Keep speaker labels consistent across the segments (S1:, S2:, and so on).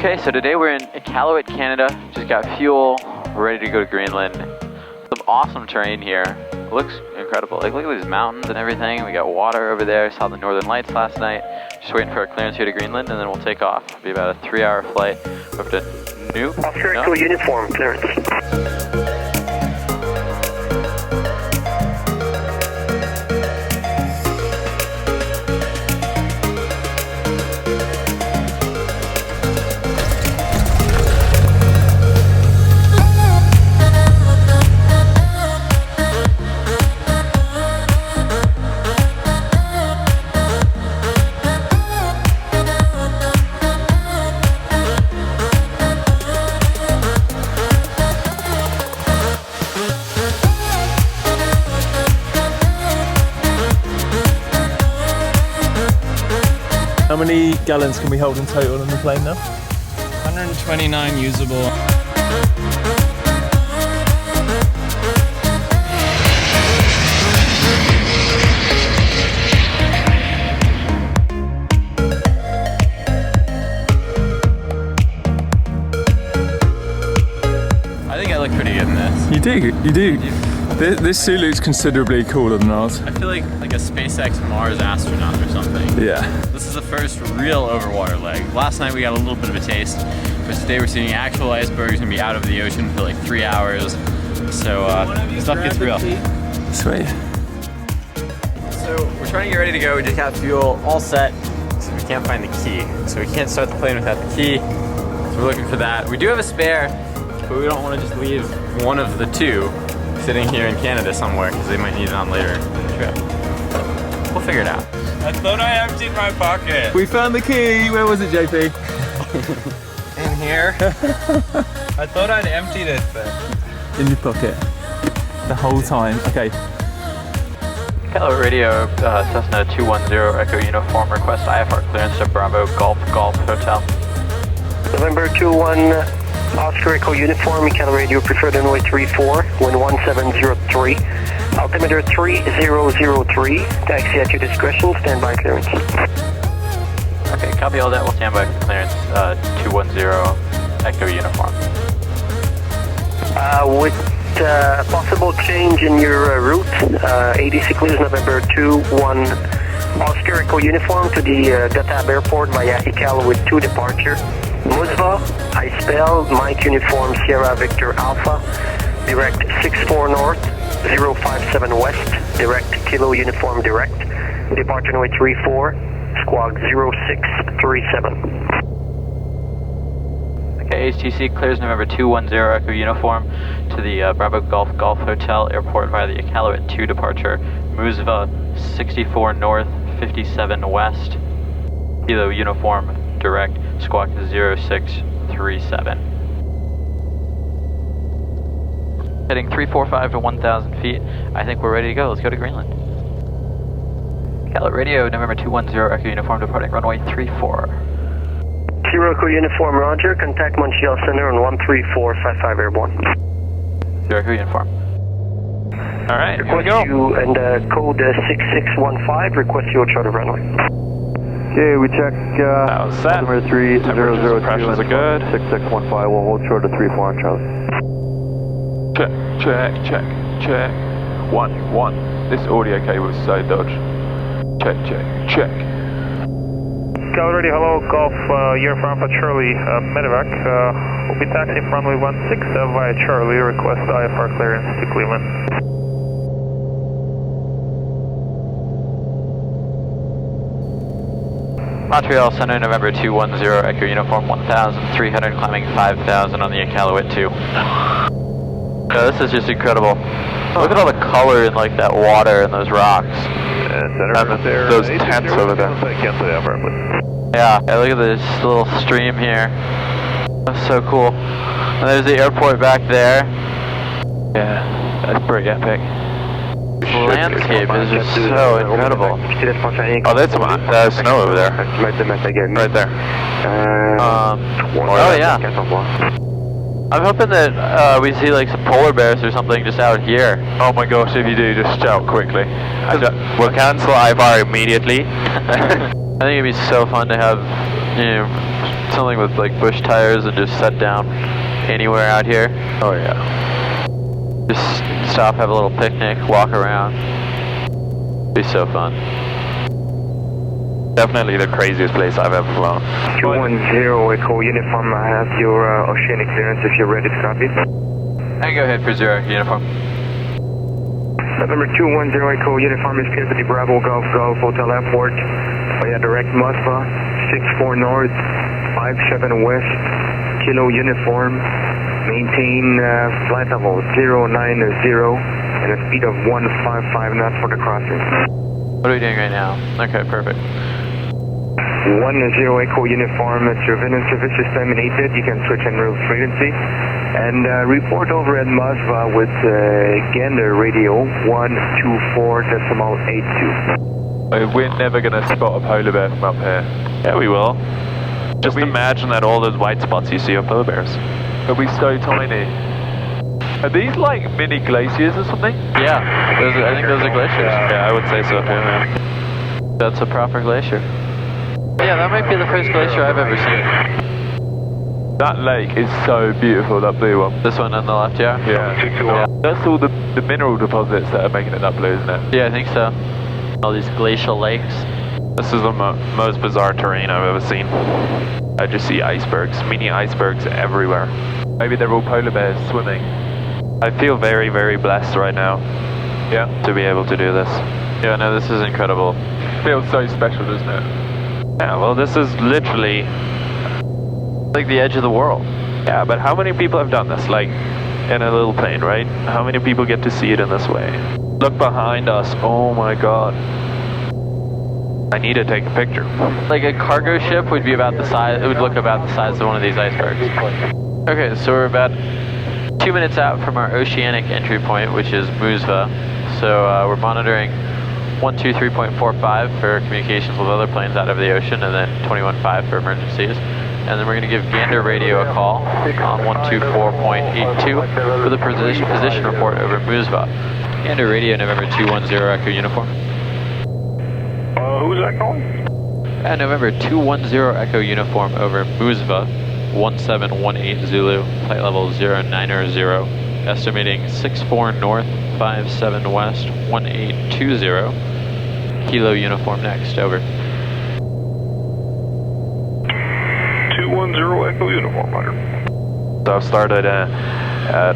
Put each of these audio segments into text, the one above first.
S1: Okay, so today we're in Iqaluit, Canada. Just got fuel. We're ready to go to Greenland. Some awesome terrain here. It looks incredible. Like, look at these mountains and everything. We got water over there. Saw the northern lights last night. Just waiting for our clearance here to Greenland, and then we'll take off. It'll be about a 3-hour flight over to Nuuk.
S2: Off uniform clearance.
S3: How many gallons can we hold in total on the plane now?
S4: 129 usable.
S1: I think I look pretty good in this.
S3: You do. This suit looks considerably cooler than ours.
S1: I feel like a SpaceX Mars astronaut or something.
S3: Yeah.
S1: This is the first real overwater leg. Last night we got a little bit of a taste, but today we're seeing actual icebergs gonna be out of the ocean for like 3 hours. So stuff gets real.
S3: Sweet.
S1: So we're trying to get ready to go. We just got fuel all set, so we can't find the key. So we can't start the plane without the key. So we're looking for that. We do have a spare, but we don't want to just leave one of the two sitting here in Canada somewhere because they might need it on later in the trip. We'll figure it out.
S4: I thought I emptied my pocket.
S3: We found the key. Where was it, JP?
S4: In here. I thought I'd emptied it then.
S3: In your pocket. The whole time. Okay.
S1: Hello, radio, Cessna 210 Echo Uniform, request IFR clearance to Bravo Golf Hotel.
S2: November 21 Oscar Echo Uniform, Iqaluit Radio, preferred runway 34, wind 1703, altimeter 3003, taxi at your discretion, standby clearance.
S1: Okay, copy all that, we'll stand by for clearance, 210 Echo Uniform.
S2: With possible change in your route, ADC clears November 21 Oscar Echo Uniform to the Datab Airport via Iqaluit 2 departure. Musva, I spell Mike Uniform Sierra Victor Alpha, direct 64 North, 057 West, direct Kilo Uniform direct, departure runway 34, squawk 0637.
S1: Okay, HTC clears November 210 Echo Uniform to the Bravo Golf Hotel Airport via the Iqaluit 2 departure, Musva 64 North, 57 West, Kilo Uniform direct, squawk 0637. Heading 345 to 1,000 feet. I think we're ready to go. Let's go to Greenland. Iqaluit Radio, November 210 Echo Uniform, departing runway 34.
S2: Zero Echo Uniform, roger. Contact Montreal Center on 13455 Airborne.
S1: Zero Echo Uniform. All right, here we go.
S2: You and code 6615, request you chart of runway.
S5: Okay, we check
S1: That was set.
S5: altimeter 3002
S1: Pressures are good.
S5: 6615, we'll hold short of 34 on Charlie.
S3: Check. 1. This audio cable is so dodgy. Check.
S5: Iqaluit Radio, hello, Golf, Uniform Alpha Charlie, Medevac. We'll be taxiing from runway 16 via Charlie, request IFR clearance to Cleveland.
S1: Montreal Center, November 210 Echo Uniform, 1,300, climbing 5,000 on the Iqaluit 2. Yeah, this is just incredible. Look at all the color in like that water and those rocks.
S5: And
S3: those tents over there.
S1: Yeah, look at this little stream here. That's so cool. And there's the airport back there. Yeah, that's pretty epic. The landscape is just so incredible.
S3: Oh, there's some snow over there. Right there.
S1: Oh yeah. I'm hoping that we see like some polar bears or something just out here.
S3: Oh my gosh, if you do, just shout quickly. We'll cancel IFR immediately.
S1: I think it'd be so fun to have You know, something with like bush tires and just set down anywhere out here. Oh yeah. Just stop, have a little picnic, walk around. Be so fun.
S3: Definitely the craziest place I've ever flown.
S2: 210 Echo Uniform, I have your Oceanic clearance if you're ready to copy.
S1: And go ahead for 0 Uniform.
S2: November 210 Echo Uniform is cleared to the Bravo Golf Golf Hotel Airport via direct Moskva, 64 North, 57 West, Kilo Uniform. Maintain flight level 090 and a speed of 155 knots for the crossing.
S1: What are we doing right now? Okay, perfect.
S2: 10 Echo Uniform, surveillance service is terminated. You can switch en route frequency. And report over at Moskva with Gander radio 124.82.
S3: We're never going to spot a polar bear from up here. Yeah, we will. Just imagine that all those white spots you see are polar bears. Are we so tiny? Are these like mini glaciers or something?
S1: Yeah, I think those are glaciers.
S3: Yeah, I would say so too, man.
S1: That's a proper glacier. Yeah, that might be the first glacier I've ever seen.
S3: That lake is so beautiful, that blue one.
S1: This one on the left, yeah?
S3: Yeah. That's all the mineral deposits that are making it that blue, isn't it?
S1: Yeah, I think so. All these glacial lakes.
S3: This is the most bizarre terrain I've ever seen. I just see icebergs, mini icebergs everywhere. Maybe they're all polar bears swimming. I feel very, very blessed right now. Yeah. To be able to do this.
S1: Yeah, no, this is incredible.
S3: Feels so special, doesn't it? Yeah, well, this is literally
S1: like the edge of the world.
S3: Yeah, but how many people have done this? Like, in a little plane, right? How many people get to see it in this way? Look behind us. Oh my god. I need to take a picture.
S1: Like a cargo ship would be about the size, it would look about the size of one of these icebergs. Okay, so we're about 2 minutes out from our Oceanic entry point, which is Moosva. So we're monitoring 123.45 for communications with other planes out of the ocean, and then 21.5 for emergencies. And then we're going to give Gander radio a call on 124.82 for the position report over Moosva. Gander radio, November 210 Echo Uniform.
S5: Who's that calling?
S1: November 210 Echo Uniform over Moosva, 1718 Zulu, flight level 090, estimating 64 North, 57 West, 1820, Kilo Uniform next, over.
S5: 210 Echo Uniform, Hunter.
S3: So I've started a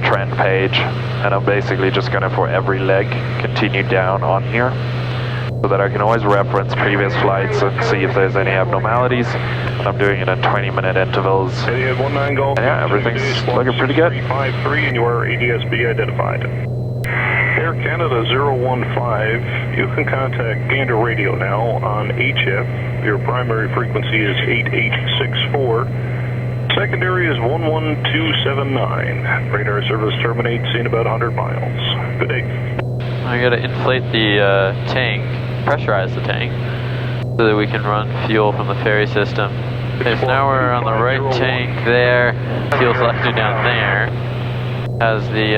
S3: trend page, and I'm basically just going to, for every leg, continue down on here, so that I can always reference previous flights and see if there's any abnormalities. And I'm doing it in 20-minute intervals. And yeah, everything's looking pretty good.
S5: 353 and you are ADSB identified. Air Canada 015, you can contact Gander Radio now on HF. Your primary frequency is 8864. Secondary is 11279. Radar service terminates in about 100 miles. Good day.
S1: I gotta inflate the tank, pressurize the tank, so that we can run fuel from the ferry system. Okay, so now we're on the right tank there, fuel selector down there. As the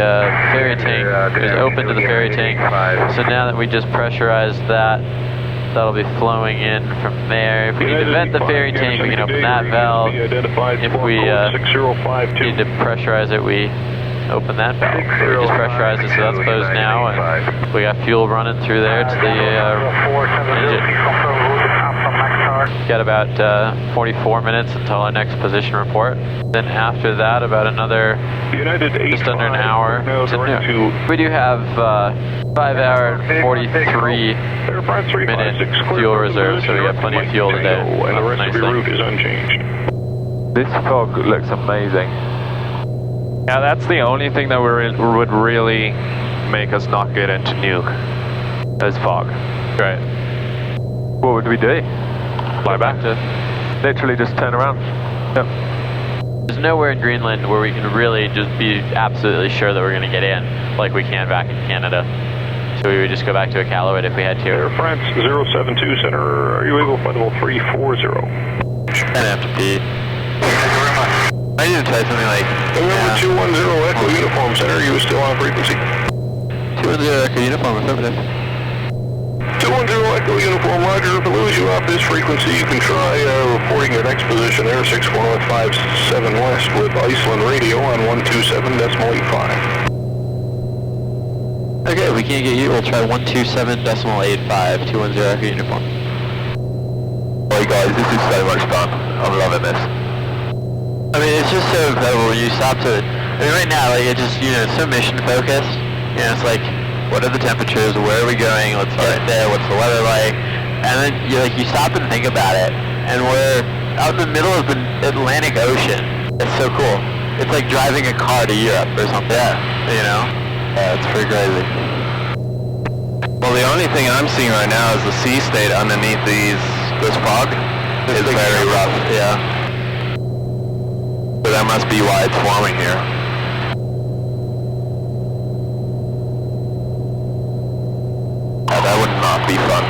S1: ferry tank is open to the ferry tank. So now that we just pressurized that, that'll be flowing in from there. If we need to vent the ferry tank, we can open that valve. If we need to pressurize it, we open that valve. So we just pressurized it, so that's closed now, and we got fuel running through there to the engine. Got about 44 minutes until our next position report. Then after that, about another just under an hour to Nuuk. We do have 5 hour and 43 minute fuel reserve, so we got plenty of fuel today.
S5: And the rest of your route is unchanged.
S3: This fog looks amazing. Yeah, that's the only thing that would really make us not get into Nuuk, is fog. Right. What would we do? Fly back to? Literally just turn around. Yep.
S1: There's nowhere in Greenland where we can really just be absolutely sure that we're going to get in, like we can back in Canada. So we would just go back to Iqaluit if we had to.
S5: Air France 072 Center, are you able to flight level 340?
S1: I'd have to pee. I need to try something like...
S5: November 210 Echo Uniform Center, you still on frequency?
S1: 210 Echo Uniform, affirmative.
S5: 210 Echo Uniform, roger. If I lose you off this frequency, you can try reporting your next position, Air 64157 West with Iceland radio on 127.85.
S1: Okay, we can't get you. We'll try 127.85, 210 Echo Uniform.
S3: Hey guys, this is so much fun. I'm loving this.
S1: I mean, it's just so incredible when you stop to, I mean, right now, like, it just, you know, it's so mission focused. You know, it's like, what are the temperatures? Where are we going? Let's get there. What's the weather like? And then you stop and think about it, and we're out in the middle of the Atlantic Ocean. It's so cool. It's like driving a car to Europe or something. Yeah. You know? Yeah, it's pretty crazy.
S3: Well, the only thing I'm seeing right now is the sea state underneath this fog is very rough.
S1: Yeah.
S3: So that must be why it's forming here. Yeah, that would not be fun.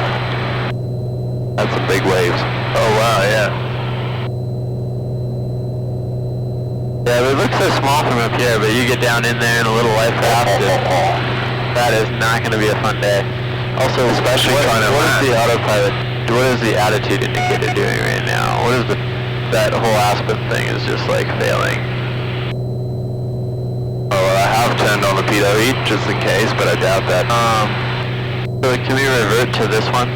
S3: That's some big waves. Oh wow, yeah.
S1: Yeah, it looks so small from up here, but you get down in there in a little life raft, that is not going to be a fun day. Also,
S3: especially
S1: what
S3: trying to
S1: is
S3: land.
S1: the autopilot, what is the attitude indicator doing right now? What is that whole Aspen thing is just like failing?
S3: Oh, well, I have turned on the pitot heat just in case, but I doubt that.
S1: So can we revert to this one?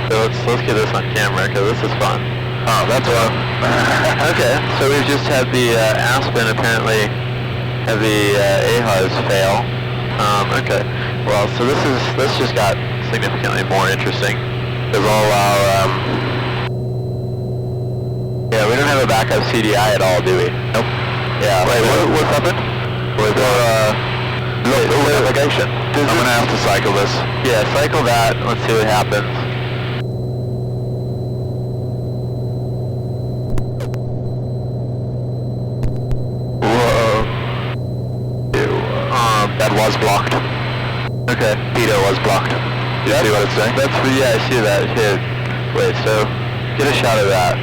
S1: So let's get this on camera, because this is fun.
S3: Oh, that's fun.
S1: Okay, so we've just had the Aspen apparently have the AHARS fail. Okay, well, so this just got significantly more interesting. Because all our, yeah, we don't have a backup CDI at all, do we? Nope. Yeah.
S3: Wait, what's happened?
S1: With
S3: navigation. I'm gonna have to cycle this.
S1: Yeah, cycle that. Let's see what happens.
S3: That was blocked.
S1: Okay.
S3: Pitot was blocked. You see what it's saying?
S1: Yeah, I see that. Here. Wait, so get a shot of that.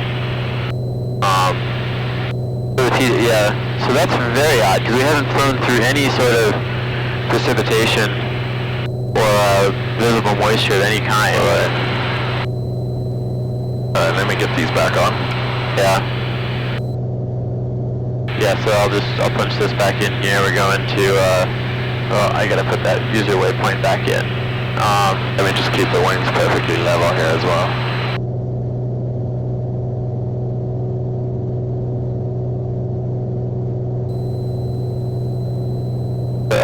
S1: Yeah, so that's very odd because we haven't flown through any sort of precipitation or visible moisture of any kind.
S3: Alright, let me get these back on.
S1: Yeah. Yeah, so I'll punch this back in here. We're going to, well, I gotta put that user waypoint back in.
S3: Let me just keep the wings perfectly level here as well.
S1: So,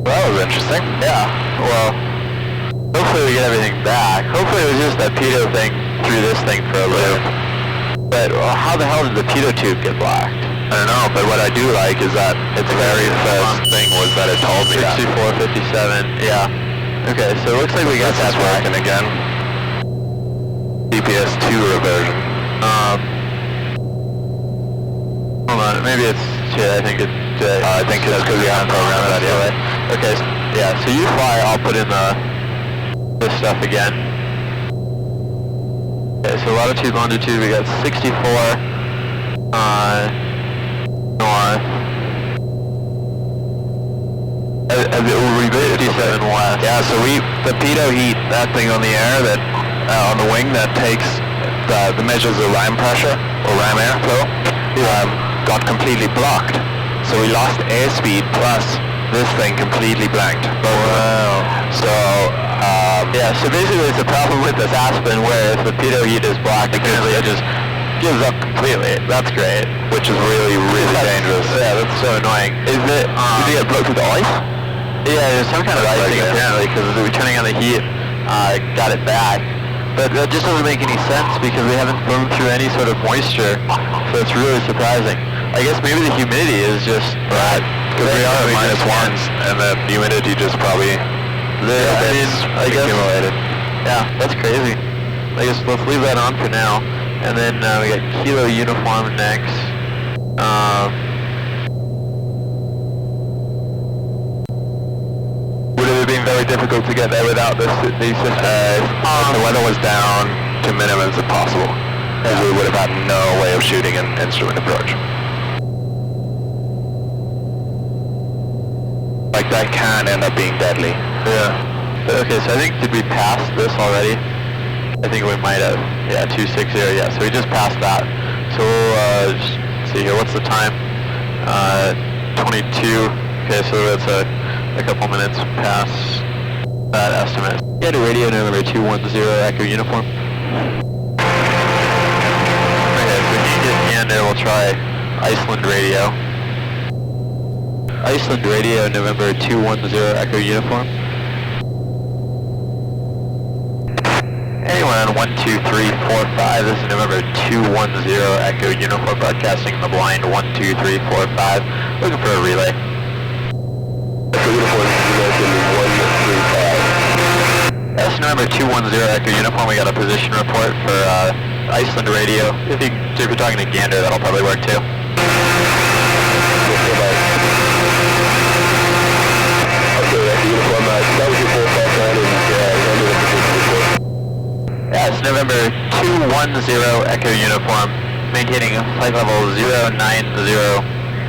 S1: well, that was interesting. Yeah, well, hopefully we get everything back. Hopefully it was just that pitot thing threw this thing for a loop. But how the hell did the pitot tube get blocked?
S3: I don't know, but what I do like is that its very first thing was that it told me
S1: 6457, yeah. Okay, so it looks like we got that
S3: working again. DPS 2 reversion.
S1: Hold on, maybe it's, I think it's
S3: because we haven't programmed that yet.
S1: Okay, yeah, so you fly, I'll put in this stuff again. Okay, so latitude, longitude, we got 64, north. We 57 west.
S3: Yeah, so the pitot heat, that thing on the air, that on the wing that takes the measures of ram pressure or ram airflow, got completely blocked. So we lost airspeed plus this thing completely blanked.
S1: Wow.
S3: So
S1: yeah, so basically it's a problem with this Aspen where if the pitot heat is blocked, apparently it just gives up completely. That's great.
S3: Which is really, really dangerous.
S1: Yeah, that's so annoying. Is it,
S3: did you get blocked with ice?
S1: Yeah, there's some kind of icing apparently because returning on the heat got it back. But that just doesn't make any sense because we haven't flown through any sort of moisture, so it's really surprising. I guess maybe the humidity is just
S3: right. Because we are at -1s, and the humidity just probably accumulated.
S1: Yeah, that's crazy. I guess let's leave that on for now. And then we got Kilo Uniform next.
S3: Would it have been very difficult to get there without these systems? The weather was down to minimums if possible. Because we would have had no way of shooting an instrument approach. Like that can end up being deadly.
S1: Yeah.
S3: Okay, so I think, did we pass this already? I think we might have. Yeah, 260, yeah, so we just passed that. So we'll just see here, what's the time? 22. Okay, so that's a couple minutes past that estimate. Yeah, to radio November 210 Echo Uniform. Okay, so if you get gander, we'll try Iceland radio. Iceland radio November 210 Echo Uniform. Anyone on 12345, this is November 210 Echo Uniform broadcasting in the blind 12345, looking for a relay. Echo Uniform, 135. That's November 210 Echo Uniform, we got a position report for Iceland radio. If you're talking to gander, that'll probably work too. Yeah, it's November 210 Echo Uniform, maintaining flight level 090.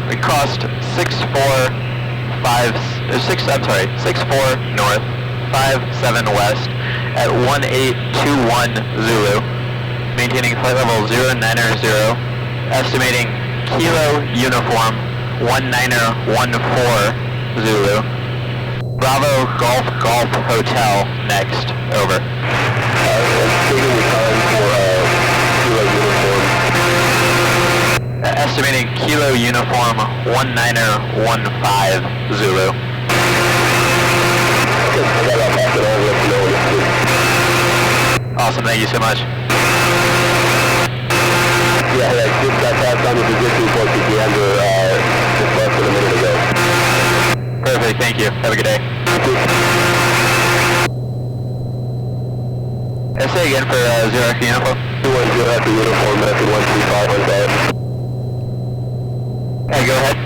S3: We crossed 64 north, 57 west at 1821 Zulu, maintaining flight level 090, estimating Kilo Uniform 1914 Zulu. Bravo Golf Golf Hotel next, over. Taking the time for Kilo Uniform. Estimating Kilo Uniform 1915 Zulu. Awesome, thank you so much. Yeah, I just got passed on the position report to Gander just less than a minute ago. Perfect, thank you. Have a good day. Say again for 0 Echo Uniform. 210 Echo Uniform, method 135 on that. Hey, go ahead.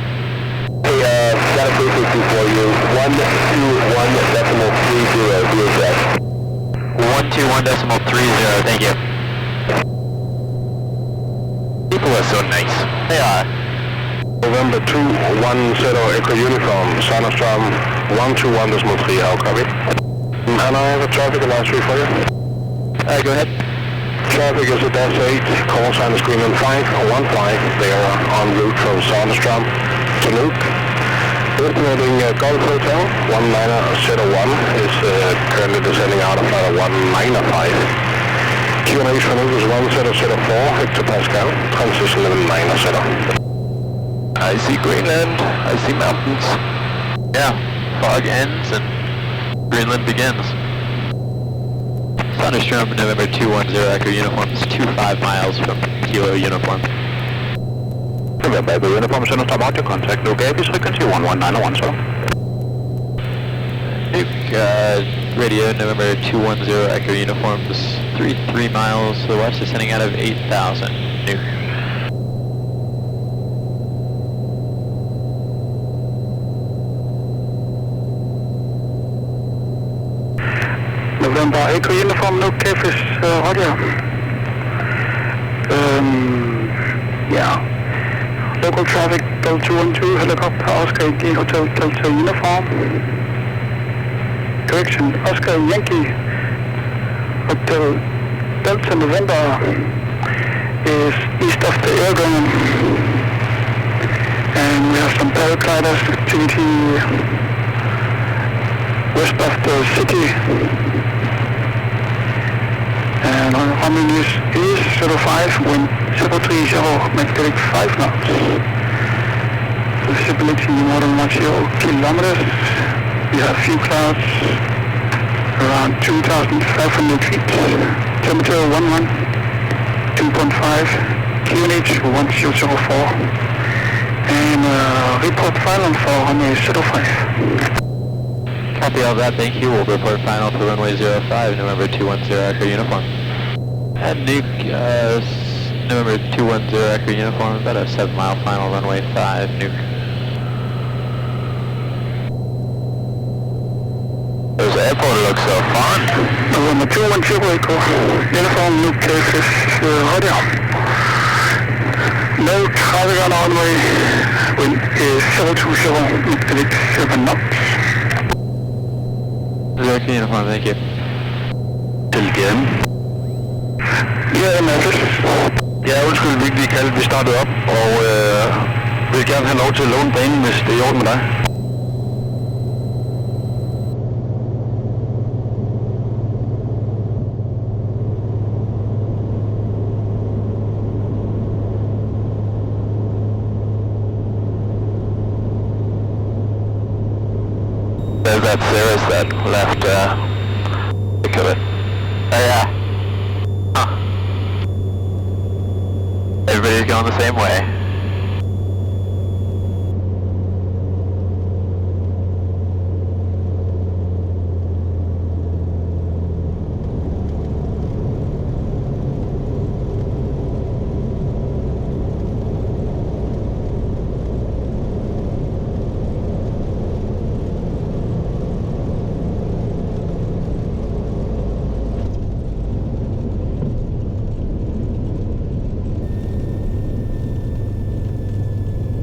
S3: Hey, got a frequency for you. 121.30, be exact. 121.30, thank you. People are so nice. They are. November 210 Echo Uniform, Sonoström 121.3, how copy? And I have a traffic advisory for you. Go ahead. Traffic is at S8, call sign is Greenland 515. They are en route from Sonoström to Nuuk. Estimating Golf Hotel 1901 is currently descending out of flight 195. QNH for Nuuk is 1004 hectopascal, transition level 90. I see Greenland, I see mountains. Yeah, fog ends and Greenland begins. Sonoström, November 210 Echo Uniform is 25 miles from Kilo Uniform. November Echo Uniform, Sonoström out to contact Nuuk, Avis frequency 11901, sir. Nuuk, radio November 210 Echo Uniform is 3 miles to the west, descending out of 8,000, Nuuk.
S6: November Echo Uniform, Nuuk, Avis, radio. Yeah. Local traffic, Delta 212, helicopter, Oscar Yankee, Hotel Delta Uniform. Correction, Oscar Yankee, Hotel Delta November is east of the airgun. And we have some paragliders activity west of the city. And our runway is 05, wind 030, magnetic 5 knots. Visibility more than 10 kilometers. We have few clouds around 2,500 feet. Temperature 11, 2.5, QNH 1004. And report final for runway 05.
S3: Copy all that, thank you. We'll report final for runway 05, November 210 Echo Uniform. And Nuuk, November 210 Echo Uniform, about a 7-mile final, runway 5, Nuuk. This airport looks so fun.
S6: November 210 Echo Uniform, Nuuk, Avis, radio. No traffic on runway, wind is 020, magnetic 7 knots.
S3: 020, Oscar uniform, thank you.
S6: Til GM. Ja, Mads. Ja, undskyld, vi lige kaldte. Vi startede op, og vil gerne have lov til at låne banen, hvis det er i orden med dig.
S3: There's that Cirrus that left, think of it. Oh yeah. Huh. Everybody's going the same way.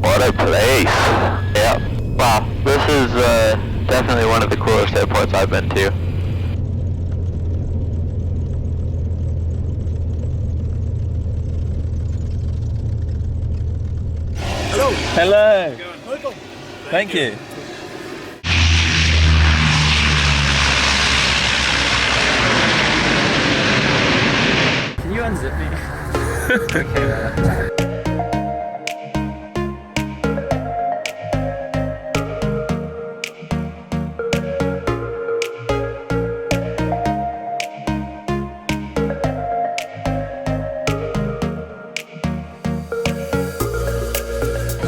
S3: What a place! Yeah. Wow. This is definitely one of the coolest airports I've been to.
S4: Hello. Thank you.
S1: Can you unzip me? Okay.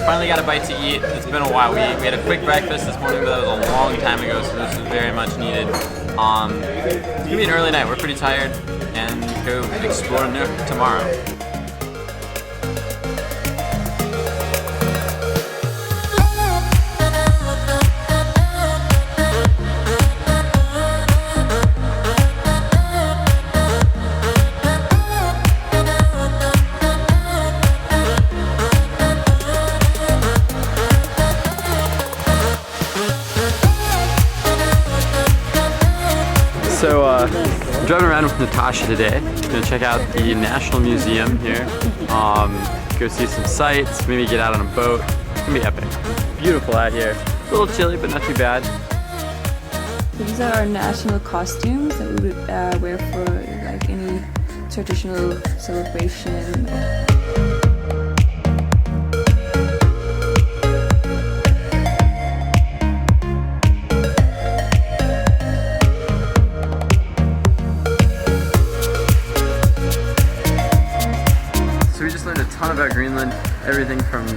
S1: Finally got a bite to eat. It's been a while. We had a quick breakfast this morning, but that was a long time ago, so this was very much needed. It's gonna be an early night. We're pretty tired, and go explore Nuuk tomorrow. So I'm driving around with Natasha today. Gonna check out the National Museum here. Go see some sights, maybe get out on a boat. It's gonna be epic. Beautiful out here. A little chilly, but not too bad.
S7: These are our national costumes that we would wear for like any traditional celebration.
S1: So we just learned a ton about Greenland, everything from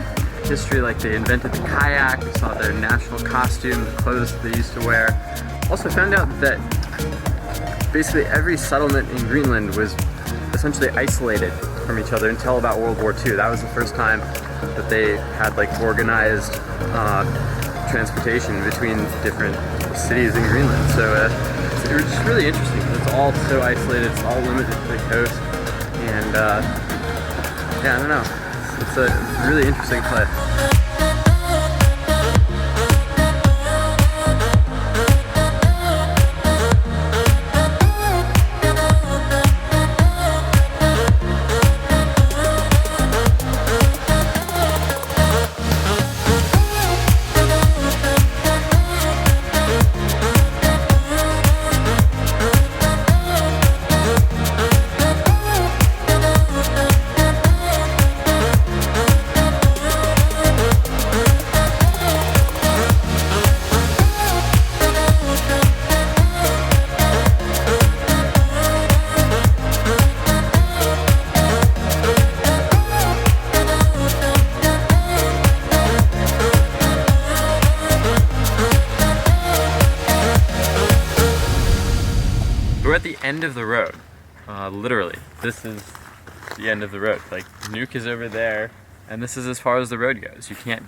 S1: history, like they invented the kayak, we saw their national costume, the clothes that they used to wear. Also found out that basically every settlement in Greenland was essentially isolated from each other until about World War II. That was the first time that they had like organized transportation between different cities in Greenland. So it was just really interesting. It's all so isolated, it's all limited to the coast, and yeah, I don't know. It's a really interesting place. We're at the end of the road, literally. This is the end of the road. Like, Nuuk is over there, and this is as far as the road goes. You can't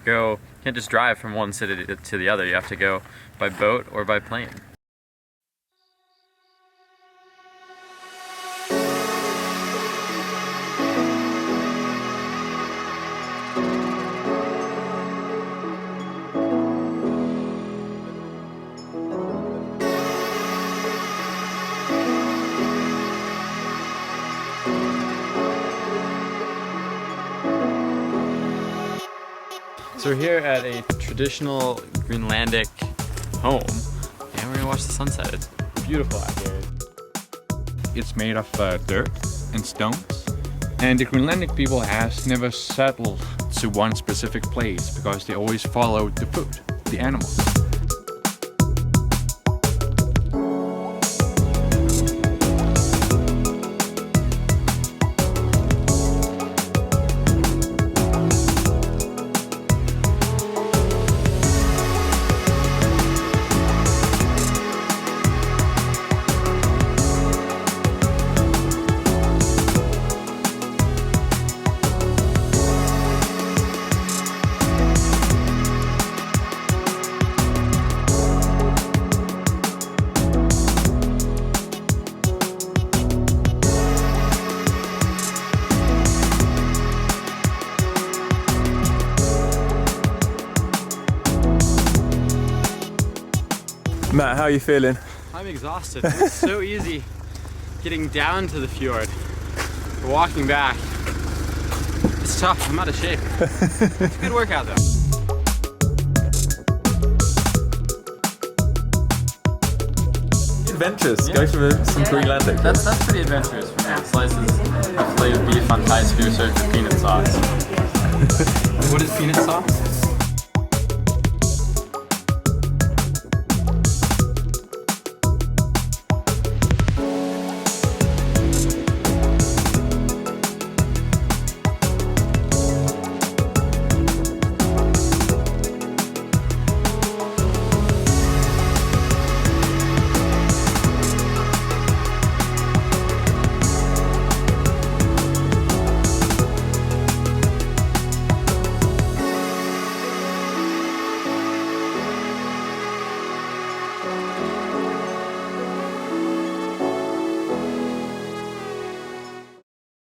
S1: just drive from one city to the other. You have to go by boat or by plane. So we're here at a traditional Greenlandic home, and we're gonna watch the sunset. It's beautiful out here.
S8: It's made of dirt and stones. And the Greenlandic people has never settled to one specific place because they always follow the food, the animals.
S9: Matt, how are you feeling?
S1: I'm exhausted. It's so easy getting down to the fjord. Walking back, it's tough. I'm out of shape. It's a good workout though.
S9: Adventurous. Go for some Greenlandic.
S1: That's pretty adventurous for me. Slices of filet of beef on Thai spear served with peanut sauce. What is peanut sauce?